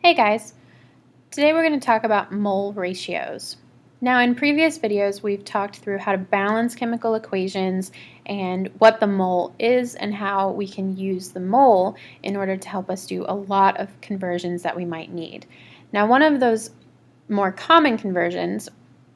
Hey guys! Today we're going to talk about mole ratios. Now in previous videos we've talked through how to balance chemical equations and what the mole is and how we can use the mole in order to help us do a lot of conversions that we might need. Now one of those more common conversions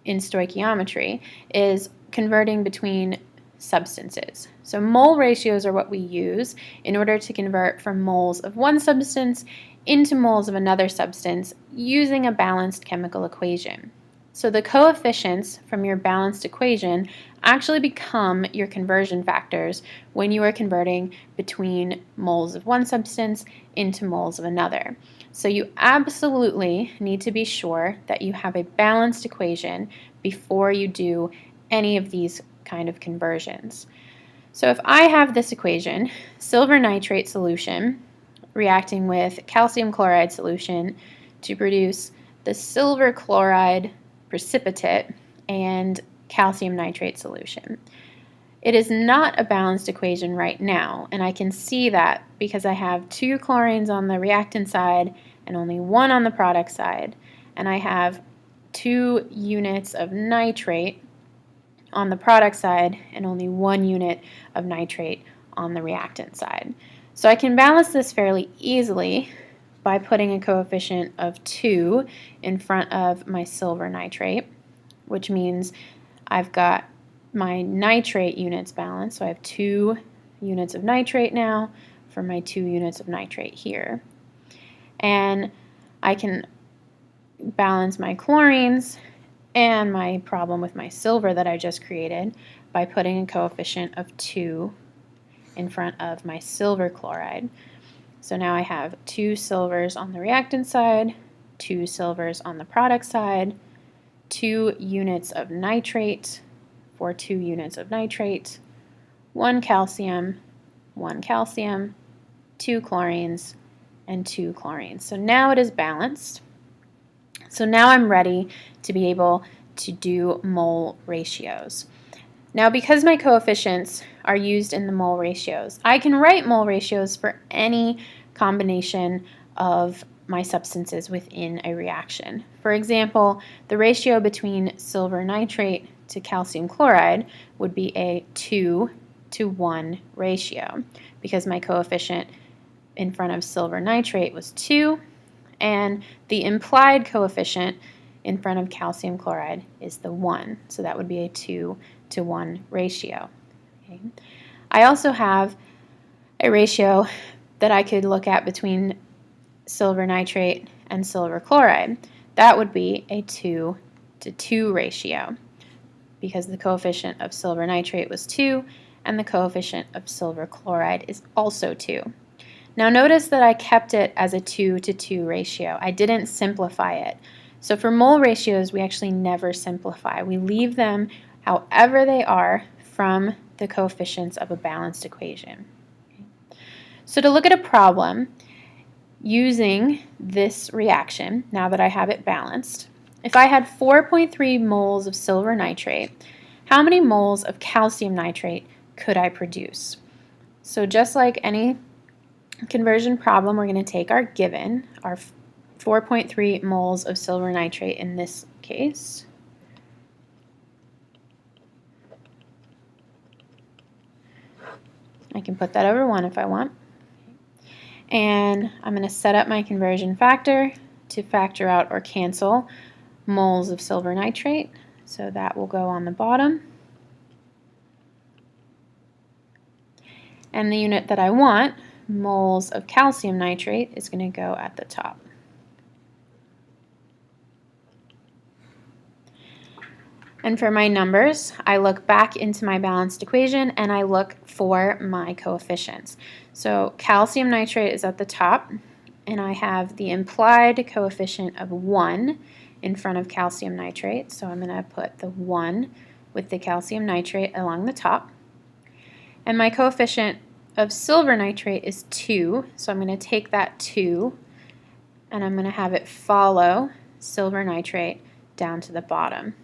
in stoichiometry is converting between substances. So mole ratios are what we use in order to convert from moles of one substance into moles of another substance using a balanced chemical equation. So the coefficients from your balanced equation actually become your conversion factors when you are converting between moles of one substance into moles of another. So you absolutely need to be sure that you have a balanced equation before you do any of these kind of conversions. So if I have this equation, silver nitrate solution reacting with calcium chloride solution to produce the silver chloride precipitate and calcium nitrate solution. It is not a balanced equation right now, and I can see that because I have 2 chlorines on the reactant side and only 1 on the product side, and I have 2 units of nitrate on the product side and only 1 unit of nitrate on the reactant side. So I can balance this fairly easily by putting a coefficient of 2 in front of my silver nitrate, which means I've got my nitrate units balanced. So I have 2 units of nitrate now for my 2 units of nitrate here. And I can balance my chlorines and my problem with my silver that I just created by putting a coefficient of 2 in front of my silver chloride. So now I have 2 silvers on the reactant side, 2 silvers on the product side, 2 units of nitrate for 2 units of nitrate, 1 calcium, 2 chlorines, and 2 chlorines. So now it is balanced. So now I'm ready to be able to do mole ratios. Now because my coefficients are used in the mole ratios, I can write mole ratios for any combination of my substances within a reaction. For example, the ratio between silver nitrate to calcium chloride would be a 2:1 ratio because my coefficient in front of silver nitrate was 2 and the implied coefficient in front of calcium chloride is the 1. So that would be a 2:1 ratio. Okay. I also have a ratio that I could look at between silver nitrate and silver chloride. That would be a 2:2 ratio because the coefficient of silver nitrate was 2 and the coefficient of silver chloride is also 2. Now notice that I kept it as a 2:2 ratio. I didn't simplify it. So for mole ratios, we actually never simplify. We leave them however they are from the coefficients of a balanced equation. Okay. So to look at a problem using this reaction, now that I have it balanced, if I had 4.3 moles of silver nitrate, how many moles of calcium nitrate could I produce? So just like any conversion problem, we're going to take our given, our 4.3 moles of silver nitrate in this case. I can put that over 1 if I want. And I'm going to set up my conversion factor to factor out or cancel moles of silver nitrate. So that will go on the bottom. And the unit that I want, moles of calcium nitrate, is going to go at the top. And for my numbers, I look back into my balanced equation and I look for my coefficients. So calcium nitrate is at the top, and I have the implied coefficient of 1 in front of calcium nitrate. So I'm going to put the 1 with the calcium nitrate along the top. And my coefficient of silver nitrate is 2, so I'm going to take that 2 and I'm going to have it follow silver nitrate down to the bottom.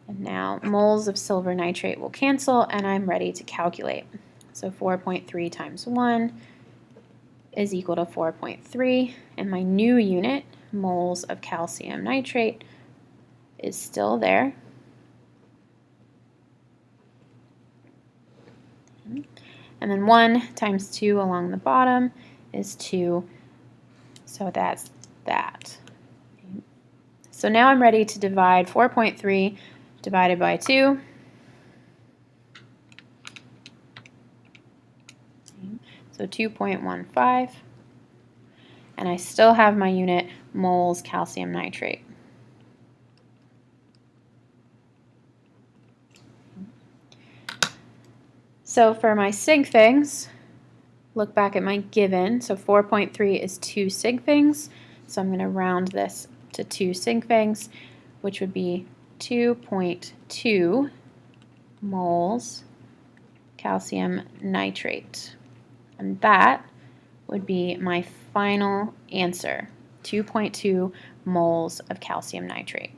And now moles of silver nitrate will cancel and I'm ready to calculate. So 4.3 times 1 is equal to 4.3, and my new unit, moles of calcium nitrate, is still there. And then 1 times 2 along the bottom is 2, so that's that. So now I'm ready to divide 4.3 divided by 2. So 2.15. And I still have my unit, moles calcium nitrate. So for my sig figs, look back at my given. So 4.3 is 2 sig figs. So I'm going to round this to 2 sig figs, which would be 2.2 moles calcium nitrate. And that would be my final answer, 2.2 moles of calcium nitrate.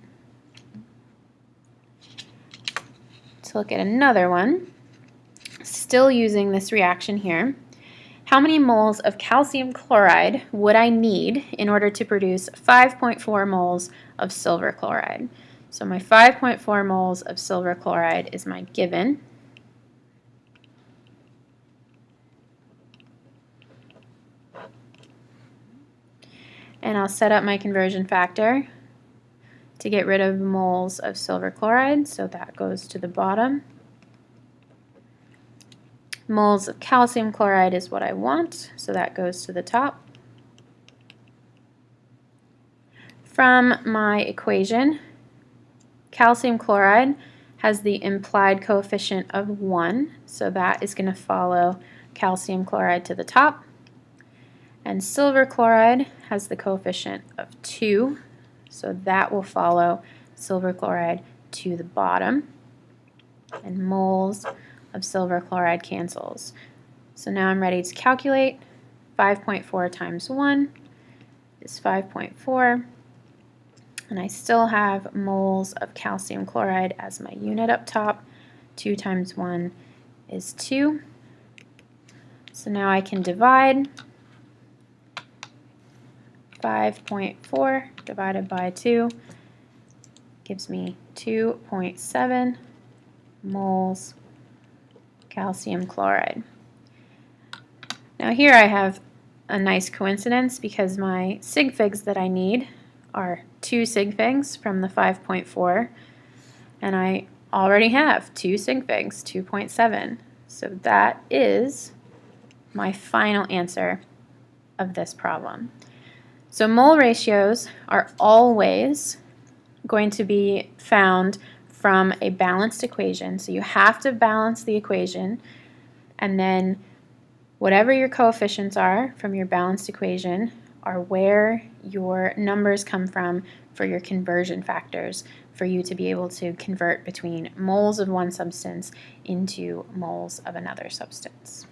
Let's look at another one. Still using this reaction here. How many moles of calcium chloride would I need in order to produce 5.4 moles of silver chloride? So my 5.4 moles of silver chloride is my given. And I'll set up my conversion factor to get rid of moles of silver chloride, so that goes to the bottom. Moles of calcium chloride is what I want, so that goes to the top. From my equation, calcium chloride has the implied coefficient of 1, so that is going to follow calcium chloride to the top. And silver chloride has the coefficient of 2, so that will follow silver chloride to the bottom. And moles of silver chloride cancels. So now I'm ready to calculate. 5.4 times 1 is 5.4. And I still have moles of calcium chloride as my unit up top. 2 times 1 is 2. So now I can divide. 5.4 divided by 2 gives me 2.7 moles calcium chloride. Now here I have a nice coincidence because my sig figs that I need are 2 sig figs from the 5.4, and I already have 2 sig figs, 2.7. So that is my final answer of this problem. So mole ratios are always going to be found from a balanced equation. So you have to balance the equation, and then whatever your coefficients are from your balanced equation are where your numbers come from for your conversion factors for you to be able to convert between moles of one substance into moles of another substance.